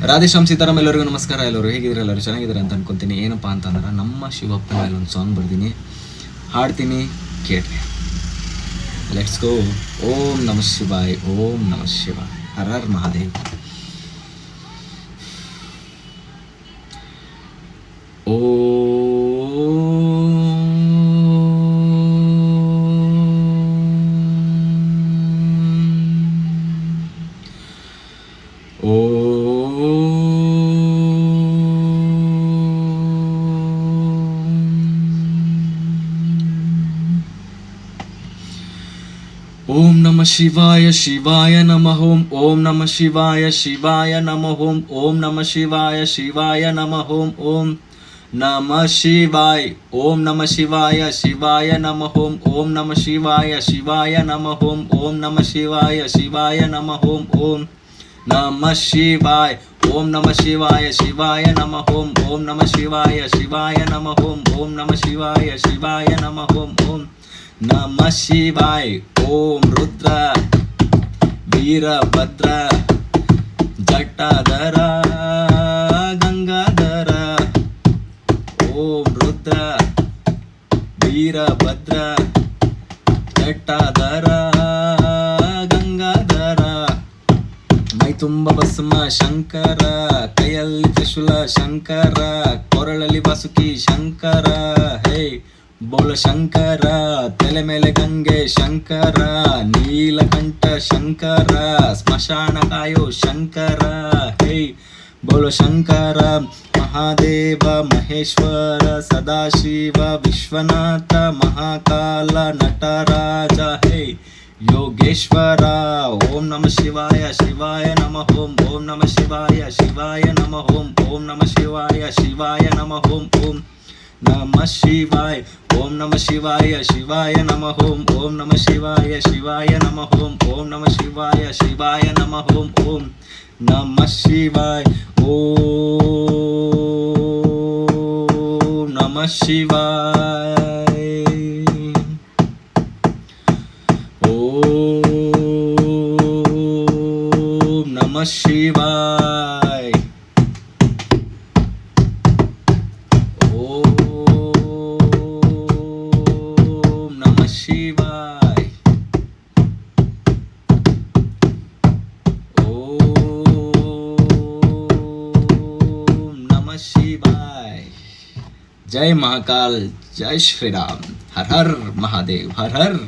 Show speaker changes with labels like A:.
A: ರಾಧೇಶ್ಯಾಮ್ ಸೀತಾರಾಮ್, ಎಲ್ಲರಿಗೂ ನಮಸ್ಕಾರ. ಎಲ್ಲರೂ ಹೇಗಿದ್ರೆ, ಎಲ್ಲರೂ ಚೆನ್ನಾಗಿದ್ದಾರೆ ಅಂತ ಅನ್ಕೊತೀನಿ. ಏನಪ್ಪ ಅಂತಂದ್ರೆ ನಮ್ಮ ಶಿವಪ್ಪನ ಮೇಲೆ ಒಂದು ಸಾಂಗ್ ಬರ್ತೀನಿ, ಹಾಡ್ತೀನಿ, ಕೇಳ್ರಿ. Let's go. ಓಂ ನಮಃ ಶಿವಾಯ್, ಓಂ ನಮಃ ಶಿವಾಯ್, ಹರ ಹರ್ ಮಹಾದೇವ್. ಓಂ ನಮಃ ಶಿವಾಯ ಶಿವಾಯ ನಮಃ ಓಂ. ಓಂ ನಮಃ ಶಿವಾಯ ಶಿವಾಯ ನಮಃ ಓಂ. ಓಂ ನಮಃ ಶಿವಾಯ ಶಿವಾಯ ನಮಃ ಓಂ. ಓಂ ನಮಃ ಶಿವಾಯ. ಓಂ ನಮಃ ಶಿವಾಯ ಶಿವಾಯ ನಮಃ ಓಂ. ಓಂ ನಮಃ ಶಿವಾಯ ಶಿವಾಯ ನಮಃ ಓಂ. ಓಂ ನಮಃ ಶಿವಾಯ ಶಿವಾಯ ನಮಃ ಓಂ. ಓಂ ನಮಃ ಶಿವಾಯ. ಓಂ ನಮಃ ಶಿವಾಯ ಶಿವಾಯ ನಮಃ ಓಂ. ಓಂ ನಮಃ ಶಿವಾಯ ಶಿವಾಯ ನಮಃ ಓಂ. ಓಂ ನಮಃ ಶಿವಾಯ ಶಿವಾಯ ನಮಃ ಓಂ. ಓಂ ನಮಃ ಶಿವಾಯ. ಓಂ ರುದ್ರ ವೀರಭದ್ರ ಜಟಾಧರ ಗಂಗಾಧರ. ಓಂ ರುದ್ರ ವೀರಭದ್ರ ಜಟಾಧರ ಗಂಗಾಧರ. ಮೈ ತುಂಬ ಭಸ್ಮ ಶಂಕರ, ಕೈಯಲ್ಲಿ ತ್ರಿಶೂಲ ಶಂಕರ, ಕೊರಳಲ್ಲಿ ಬಾಸುಕಿ ಶಂಕರ. ಹೇ ಬೋಳ ಶಂಕರ, ತಲೆ ಮೇಲೆ ಗಂಗೆ ಶಂಕರ, ನೀಲಕಂಠ ಶಂಕರ, ಸ್ಮಶಾನ ಕಾಯೋ ಶಂಕರ. ಹೇ ಬೋಳ ಶಂಕರ. ಮಹಾದೇವ ಮಹೇಶ್ವರ ಸದಾಶಿವ ವಿಶ್ವನಾಥ ಮಹಾಕಾಲ ನಟರಾಜ. ಹೇ ಯೋಗೇಶ್ವರ. ಓಂ ನಮಃ ಶಿವಾಯ ಶಿವಾಯ ನಮಃ ಓಂ. ಓಂ ನಮಃ ಶಿವಾಯ ಶಿವಾಯ ನಮಃ ಓಂ. ಓಂ ನಮಃ ಶಿವಾಯ ಶಿವಾಯ ನಮಃ ಓಂ. ಓಂ ನಮಃ ಶಿವಾಯ. ಓಂ ನಮಃ ಶಿವಾಯ ಶಿವಾಯ ನಮಃ ಓಂ. ಓಂ ನಮಃ ಶಿವಾಯ ಶಿವಾಯ ನಮಃ ಓಂ. ಓಂ ನಮಃ ಶಿವಾಯ ಶಿವಾಯ ನಮಃ ಓಂ. ಓಂ ನಮಃ ಶಿವಾಯ. ಓಂ ನಮಃ ಶಿವಾಯ. ಓಂ ನಮಃ ಶಿವಾಯ. ಶಿವಾಯ. ಓಂ ನಮಃ ಶಿವಾಯ. ಜೈ ಮಹಾಕಾಲ್, ಜೈ ಶ್ರೀರಾಮ್, ಹರ ಹರ್ ಮಹಾದೇವ್, ಹರ ಹರ್